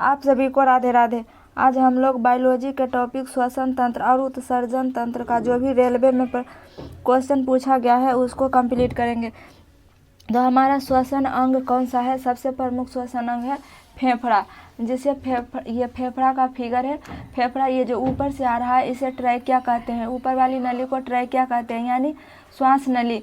आप सभी को राधे राधे। आज हम लोग बायोलॉजी के टॉपिक श्वसन तंत्र और उत्सर्जन तंत्र का जो भी रेलवे में क्वेश्चन पूछा गया है उसको कंप्लीट करेंगे। तो हमारा श्वसन अंग कौन सा है? सबसे प्रमुख श्वसन अंग है फेफड़ा, जिसे ये फेफड़ा का फिगर है। फेफड़ा ये जो ऊपर से आ रहा है इसे ट्रैकिया कहते हैं। ऊपर वाली नली को ट्रैकिया कहते हैं, यानी श्वास नली।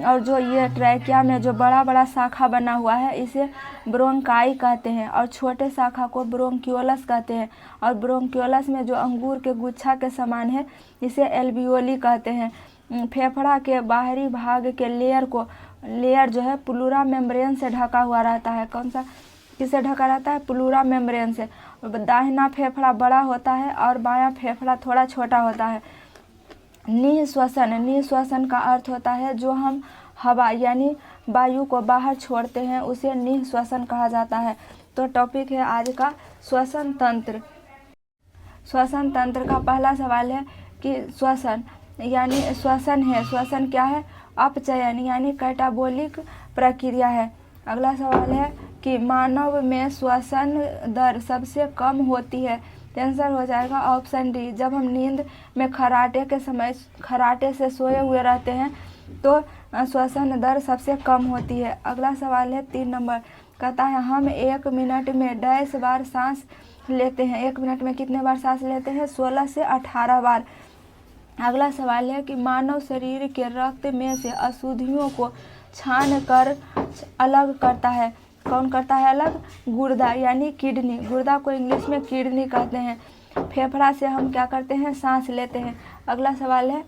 और जो ये ट्रैकिया में जो बड़ा बड़ा शाखा बना हुआ है इसे ब्रोंकाई कहते हैं, और छोटे शाखा को ब्रोंक्यूलस कहते हैं। और ब्रोंक्यूलस में जो अंगूर के गुच्छा के समान है इसे एल्वियोली कहते हैं। फेफड़ा के बाहरी भाग के लेयर जो है प्लूरा मेम्ब्रेन से ढका हुआ रहता है। कौन सा किससे ढका रहता है? प्लूरा मेम्ब्रेन से। दाहिना फेफड़ा बड़ा होता है और बायां फेफड़ा थोड़ा छोटा होता है। निःश्वसन का अर्थ होता है जो हम हवा यानी वायु को बाहर छोड़ते हैं उसे निःश्वसन कहा जाता है। तो टॉपिक है आज का श्वसन तंत्र। श्वसन तंत्र का पहला सवाल है कि श्वसन यानी श्वसन है, श्वसन क्या है? अपचयन यानी कैटाबोलिक प्रक्रिया है। अगला सवाल है कि मानव में श्वसन दर सबसे कम होती है। आंसर हो जाएगा ऑप्शन डी। जब हम नींद में खराटे से सोए हुए रहते हैं तो श्वसन दर सबसे कम होती है। अगला सवाल है 3 नंबर, कहता है हम 1 मिनट में डैश बार सांस लेते हैं। 1 मिनट में कितने बार सांस लेते हैं? 16 से 18 बार। अगला सवाल है कि मानव शरीर के रक्त में से अशुद्धियों को छान कर अलग करता है। कौन करता है अलग? गुर्दा यानी किडनी। गुर्दा को इंग्लिश में किडनी कहते हैं। फेफड़ा से हम क्या करते हैं? सांस लेते हैं। अगला सवाल है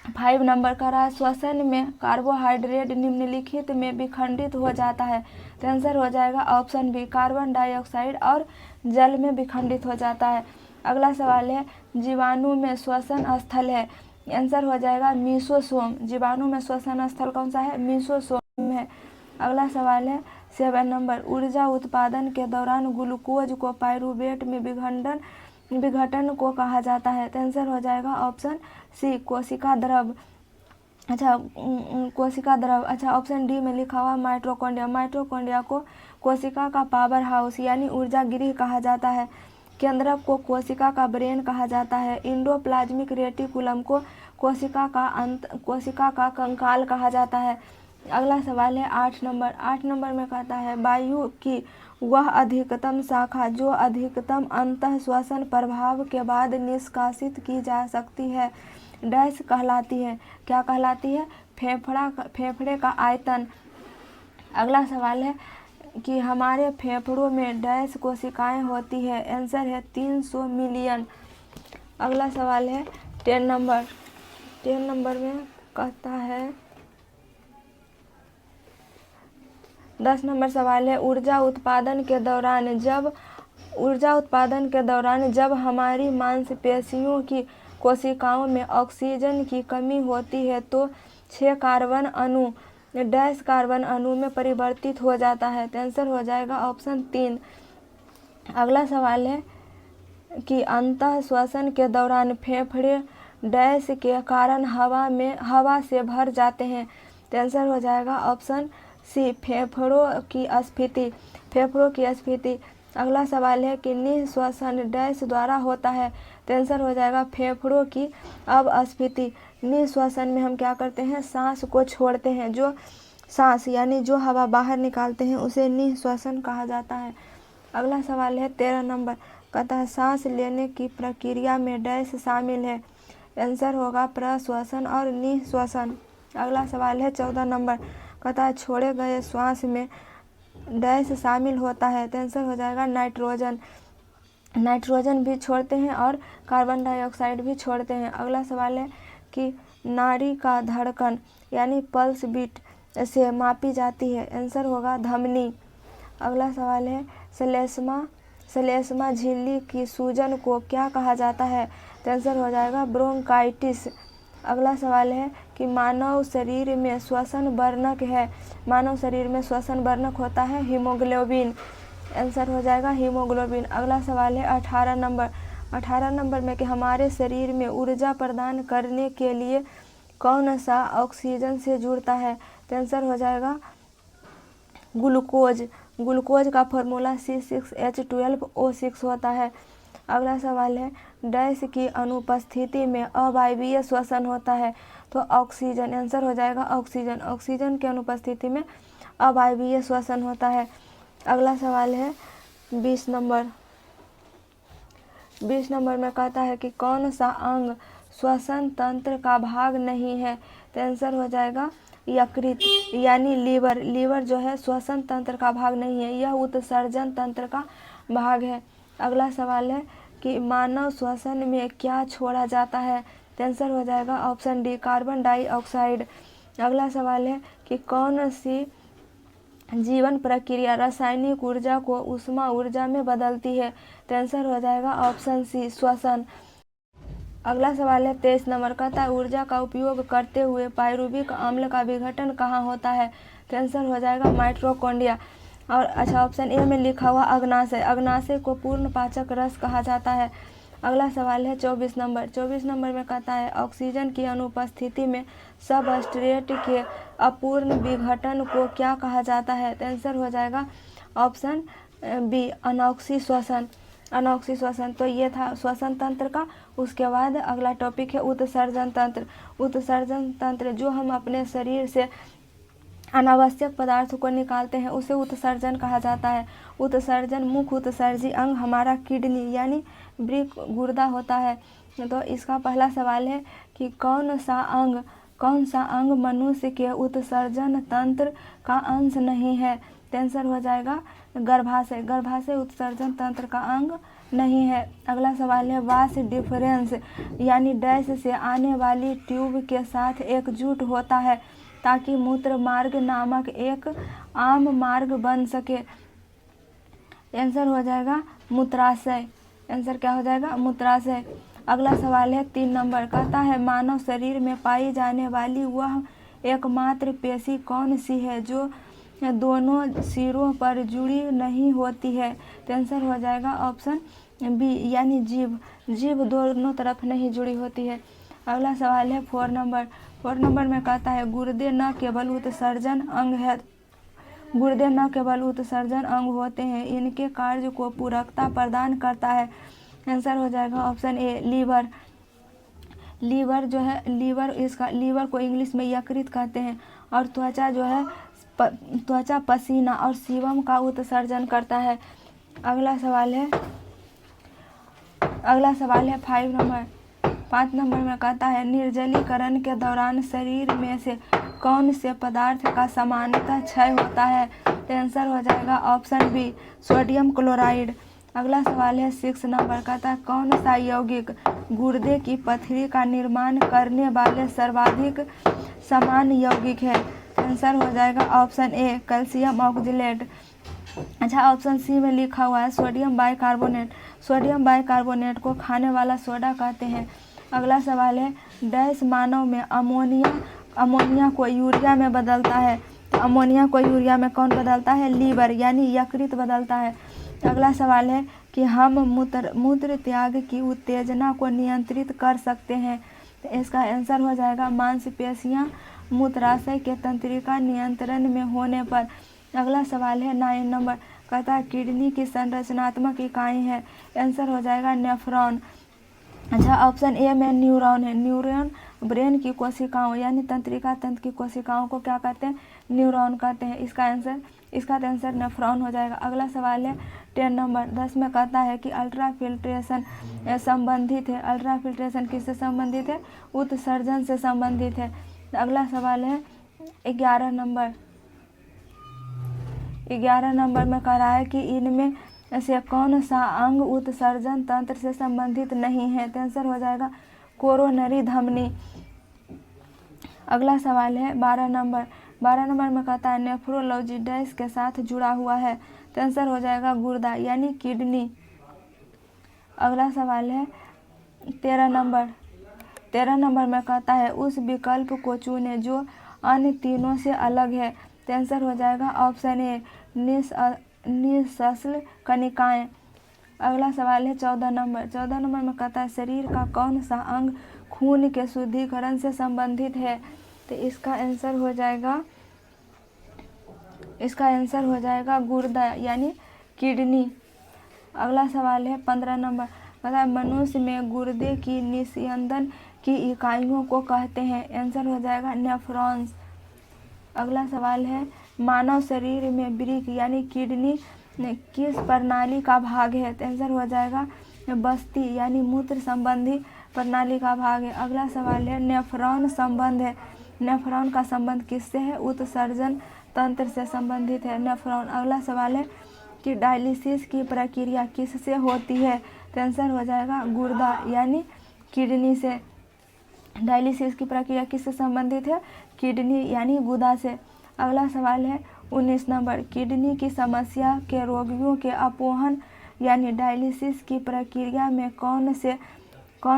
5 नंबर का रहा, श्वसन में कार्बोहाइड्रेट निम्नलिखित में विखंडित हो जाता है। तो आंसर हो जाएगा ऑप्शन बी, कार्बन डाइऑक्साइड और जल में विखंडित हो जाता है। अगला सवाल है जीवाणु में श्वसन स्थल है। आंसर हो जाएगा मीसोसोम। जीवाणु में श्वसन स्थल कौन सा है? मीसोसोम है। अगला सवाल है 7 नंबर, ऊर्जा उत्पादन के दौरान ग्लूकोज को पायरूवेट में विघटन को कहा जाता है। तो आंसर हो जाएगा ऑप्शन सी, कोशिका द्रव। कोशिका द्रव। ऑप्शन डी में लिखा हुआ माइटोकॉन्ड्रिया। माइटोकॉन्ड्रिया को कोशिका का पावर हाउस यानी ऊर्जा गृह कहा जाता है। केंद्रक को कोशिका का ब्रेन कहा जाता है। इंडोप्लाज्मिक रेटिकुलम को कोशिका का कंकाल कहा जाता है। अगला सवाल है 8 नंबर। 8 नंबर में कहता है वायु की वह अधिकतम शाखा जो अधिकतम अंतः श्वसन प्रभाव के बाद निष्कासित की जा सकती है डैश कहलाती है। क्या कहलाती है? फेफड़े का आयतन। अगला सवाल है कि हमारे फेफड़ों में डैश कोशिकाएं होती है। आंसर है 300 मिलियन। अगला सवाल है 10 नंबर। 10 नंबर में कहता है 10 नंबर सवाल है ऊर्जा उत्पादन के दौरान जब हमारी मांसपेशियों की कोशिकाओं में ऑक्सीजन की कमी होती है तो 6 कार्बन अणु डैश कार्बन अणु में परिवर्तित हो जाता है। तो आंसर हो जाएगा ऑप्शन 3। अगला सवाल है कि अंतः श्वसन के दौरान फेफड़े डैश के कारण हवा से भर जाते हैं। तो आंसर हो जाएगा ऑप्शन सी, फेफड़ों की स्फीति। अगला सवाल है कि निःश्वसन डैश द्वारा होता है। तो आंसर हो जाएगा फेफड़ों की अपस्फीति। निःश्वसन में हम क्या करते हैं? सांस को छोड़ते हैं। जो सांस यानी जो हवा बाहर निकालते हैं उसे निःश्वसन कहा जाता है। अगला सवाल है 13 नंबर, कहता है सांस लेने की प्रक्रिया में डैश शामिल है। आंसर होगा प्रश्वसन और निःश्वसन। अगला सवाल है 14 नंबर, कहता है छोड़े गए श्वास में डैश शामिल होता है। तो आंसर हो जाएगा नाइट्रोजन भी छोड़ते हैं और कार्बन डाइऑक्साइड भी छोड़ते हैं। अगला सवाल है कि नाड़ी का धड़कन यानी पल्स बीट से मापी जाती है। आंसर होगा धमनी। अगला सवाल है श्लेष्मा झिल्ली की सूजन को क्या कहा जाता है? तो आंसर हो जाएगा ब्रोंकाइटिस। अगला सवाल है कि मानव शरीर में श्वसन वर्णक है। मानव शरीर में श्वसन वर्णक होता है हीमोग्लोबिन। आंसर हो जाएगा हीमोग्लोबिन। अगला सवाल है 18 नंबर। 18 नंबर में कि हमारे शरीर में ऊर्जा प्रदान करने के लिए कौन सा ऑक्सीजन से जुड़ता है? तो आंसर हो जाएगा ग्लूकोज। ग्लूकोज का फॉर्मूला C6H12O6 होता है। अगला सवाल है डैश की अनुपस्थिति में अवायवीय श्वसन होता है। तो ऑक्सीजन, आंसर हो जाएगा ऑक्सीजन। ऑक्सीजन की अनुपस्थिति में अवायवीय श्वसन होता है। अगला सवाल है 20 नंबर। 20 नंबर में कहता है कि कौन सा अंग श्वसन तंत्र का भाग नहीं है। तो आंसर हो जाएगा यकृत यानी लीवर। लीवर जो है श्वसन तंत्र का भाग नहीं है, यह उत्सर्जन तंत्र का भाग है। अगला सवाल है कि मानव श्वसन में क्या छोड़ा जाता है। तो आंसर हो जाएगा ऑप्शन डी, कार्बन डाइऑक्साइड। अगला सवाल है कि कौन सी जीवन प्रक्रिया रासायनिक ऊर्जा को ऊष्मा ऊर्जा में बदलती है। तो आंसर हो जाएगा ऑप्शन सी, श्वसन। अगला सवाल है 23 नंबर। कहता है ऊर्जा का उपयोग करते हुए पायरुविक अम्ल का विघटन कहाँ होता है। तो आंसर हो जाएगा माइटोकॉन्ड्रिया। और अच्छा, ऑप्शन ए में लिखा हुआ अग्नाशय। अग्नाशय को पूर्ण पाचक रस कहा जाता है। अगला सवाल है 24 नंबर। 24 नंबर में कहता है ऑक्सीजन की अनुपस्थिति में सबस्ट्रेट के अपूर्ण विघटन को क्या कहा जाता है। तो आंसर हो जाएगा ऑप्शन बी, अनॉक्सी श्वसन। अनॉक्सी श्वसन। तो ये था श्वसन तंत्र का। उसके बाद अगला टॉपिक है उत्सर्जन तंत्र। उत्सर्जन तंत्र जो हम अपने शरीर से अनावश्यक पदार्थ को निकालते हैं उसे उत्सर्जन कहा जाता है। उत्सर्जन मुख्य उत्सर्जी अंग हमारा किडनी यानी वृक्क गुर्दा होता है। तो इसका पहला सवाल है कि कौन सा अंग मनुष्य के उत्सर्जन तंत्र का अंश नहीं है। तो आंसर हो जाएगा गर्भाशय। गर्भाशय उत्सर्जन तंत्र का अंग नहीं है। अगला सवाल है वास डिफरेंस यानी डैश से आने वाली ट्यूब के साथ एकजुट होता है ताकि मूत्र मार्ग नामक एक आम मार्ग बन सके। आंसर हो जाएगा मूत्राशय। आंसर क्या हो जाएगा, मूत्राशय। अगला सवाल है 3 नंबर। कहता है मानव शरीर में पाई जाने वाली वह एकमात्र पेशी कौन सी है जो दोनों सिरों पर जुड़ी नहीं होती है। तो आंसर हो जाएगा ऑप्शन बी यानी जीभ। जीभ दोनों तरफ नहीं जुड़ी होती है। अगला सवाल है 4 नंबर। 4 नंबर में कहता है गुर्दे न केवल उत्सर्जन अंग है, गुर्दे न केवल उत्सर्जन अंग होते हैं, इनके कार्य को पूरकता प्रदान करता है। आंसर हो जाएगा ऑप्शन ए, लीवर। लीवर जो है, लीवर को इंग्लिश में यकृत कहते हैं। और त्वचा जो है त्वचा पसीना और सीबम का उत्सर्जन करता है। अगला सवाल है 5 नंबर। 5 नंबर में कहता है निर्जलीकरण के दौरान शरीर में से कौन से पदार्थ का सामान्यतः क्षय होता है। तो आंसर हो जाएगा ऑप्शन बी, सोडियम क्लोराइड। अगला सवाल है 6 नंबर। कहता है कौन सा यौगिक गुर्दे की पथरी का निर्माण करने वाले सर्वाधिक समान यौगिक है। आंसर हो जाएगा ऑप्शन ए, कैल्शियम ऑक्जेलेट। अच्छा, ऑप्शन सी में लिखा हुआ है सोडियम बाइकार्बोनेट। सोडियम बाइकार्बोनेट को खाने वाला सोडा कहते हैं। अगला सवाल है डैश मानव में अमोनिया को यूरिया में बदलता है। तो अमोनिया को यूरिया में कौन बदलता है, लीवर यानी यकृत बदलता है। अगला सवाल है कि हम मूत्र त्याग की उत्तेजना को नियंत्रित कर सकते हैं। तो इसका आंसर हो जाएगा मांसपेशियां मूत्राशय के तंत्रिका नियंत्रण में होने पर। अगला सवाल है 9 नंबर। कहता है किडनी की संरचनात्मक इकाई है। आंसर हो जाएगा नेफ्रॉन। अच्छा, ऑप्शन ए में न्यूरॉन है। न्यूरॉन ब्रेन की कोशिकाओं यानी तंत्रिका तंत्र की कोशिकाओं को क्या कहते हैं, न्यूरॉन कहते हैं। इसका आंसर नेफ्रॉन हो जाएगा। अगला सवाल है 10 नंबर। 10 में कहता है कि अल्ट्राफिल्ट्रेशन संबंधित है। अल्ट्राफिल्ट्रेशन किससे संबंधित है, उत्सर्जन से संबंधित है। अगला सवाल है 11 नंबर। 11 नंबर में कह रहा है कि इनमें से कौन सा अंग उत्सर्जन तंत्र से संबंधित नहीं है। तो आंसर हो जाएगा कोरोनरी धमनी। अगला सवाल है 12 नंबर। 12 नंबर में कहता है नेफ्रोलॉजी डैश के साथ जुड़ा हुआ है। तो आंसर हो जाएगा गुर्दा यानी किडनी। अगला सवाल है 13 नंबर। 13 नंबर में कहता है उस विकल्प को चुने जो अन्य तीनों से अलग है। तो आंसर हो जाएगा ऑप्शन ए, निःसंश्लेष कणिकाएं। अगला सवाल है 14 नंबर। 14 नंबर में कहता है शरीर का कौन सा अंग खून के शुद्धिकरण से संबंधित है। तो इसका आंसर हो जाएगा इसका आंसर हो जाएगा गुर्दा यानी किडनी। अगला सवाल है 15 नंबर, बताए मनुष्य में गुर्दे की निस्यंदन की इकाइयों को कहते हैं। आंसर हो जाएगा नेफ्रॉन्स। अगला सवाल है मानव शरीर में वृक्क यानी किडनी किस प्रणाली का भाग है। आंसर हो जाएगा बस्ती यानी मूत्र संबंधी प्रणाली का भाग है। अगला सवाल है नेफ्रॉन संबंध है। नेफ्रॉन का संबंध किससे है। उत्सर्जन तंत्र से संबंधित है नेफ्रॉन। अगला सवाल है कि डायलिसिस की प्रक्रिया किससे होती है। तो आंसर हो जाएगा गुर्दा यानी किडनी से। डायलिसिस की प्रक्रिया किससे संबंधित है, किडनी यानी गुदा से। अगला सवाल है 19 नंबर, किडनी की समस्या के रोगियों के अपोहन यानी डायलिसिस की प्रक्रिया में कौन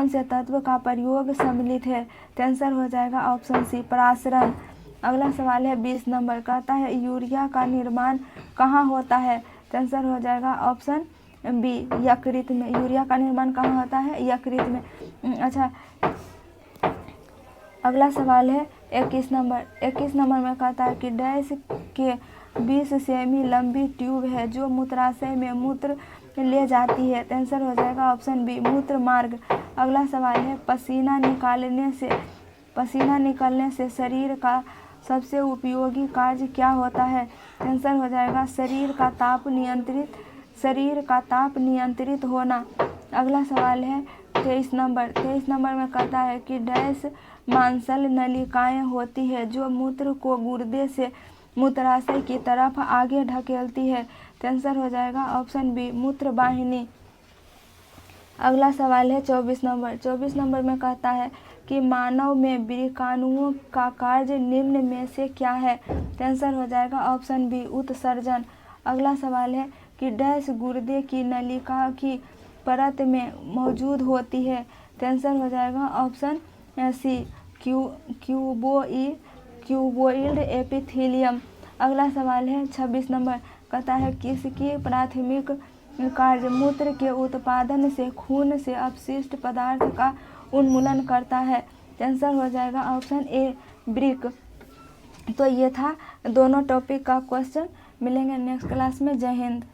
से तत्व का प्रयोग सम्मिलित है। तो आंसर हो जाएगा ऑप्शन सी प्रासरण। अगला सवाल है 20 नंबर, कहता है यूरिया का निर्माण कहाँ होता है। तो आंसर हो जाएगा ऑप्शन बी यकृत में। यूरिया का निर्माण कहाँ होता है, यकृत में। अच्छा, अगला सवाल है 21 नंबर। 21 नंबर में कहता है कि डैश के 20 सेमी लंबी ट्यूब है जो मूत्राशय में मूत्र ले जाती है। तो आंसर हो जाएगा ऑप्शन बी मूत्र मार्ग। अगला सवाल है पसीना निकलने से शरीर का सबसे उपयोगी कार्य क्या होता है। तो आंसर हो जाएगा शरीर का ताप नियंत्रित होना। अगला सवाल है 23 नंबर। 23 नंबर में कहता है कि डैश मांसल नलिकाएं होती है जो मूत्र को गुर्दे से मूत्राशय की तरफ आगे ढकेलती है। तो आंसर हो जाएगा ऑप्शन बी मूत्र वाहिनी। अगला सवाल है 24 नंबर। 24 नंबर में कहता है कि मानव में वृक्काणुओं का कार्य निम्न में से क्या है। तो आंसर हो जाएगा ऑप्शन बी उत्सर्जन। अगला सवाल है कि डैश गुर्दे की नलिका की परत में मौजूद होती है। तो आंसर हो जाएगा ऑप्शन सी क्यूबोइड एपिथेलियम। अगला सवाल है 26 नंबर, कहता है किसकी प्राथमिक कार्य मूत्र के उत्पादन से खून से अपशिष्ट पदार्थ का उन्मूलन करता है। तो आंसर हो जाएगा ऑप्शन ए वृक्क। तो ये था दोनों टॉपिक का क्वेश्चन। मिलेंगे नेक्स्ट क्लास में। जय हिंद।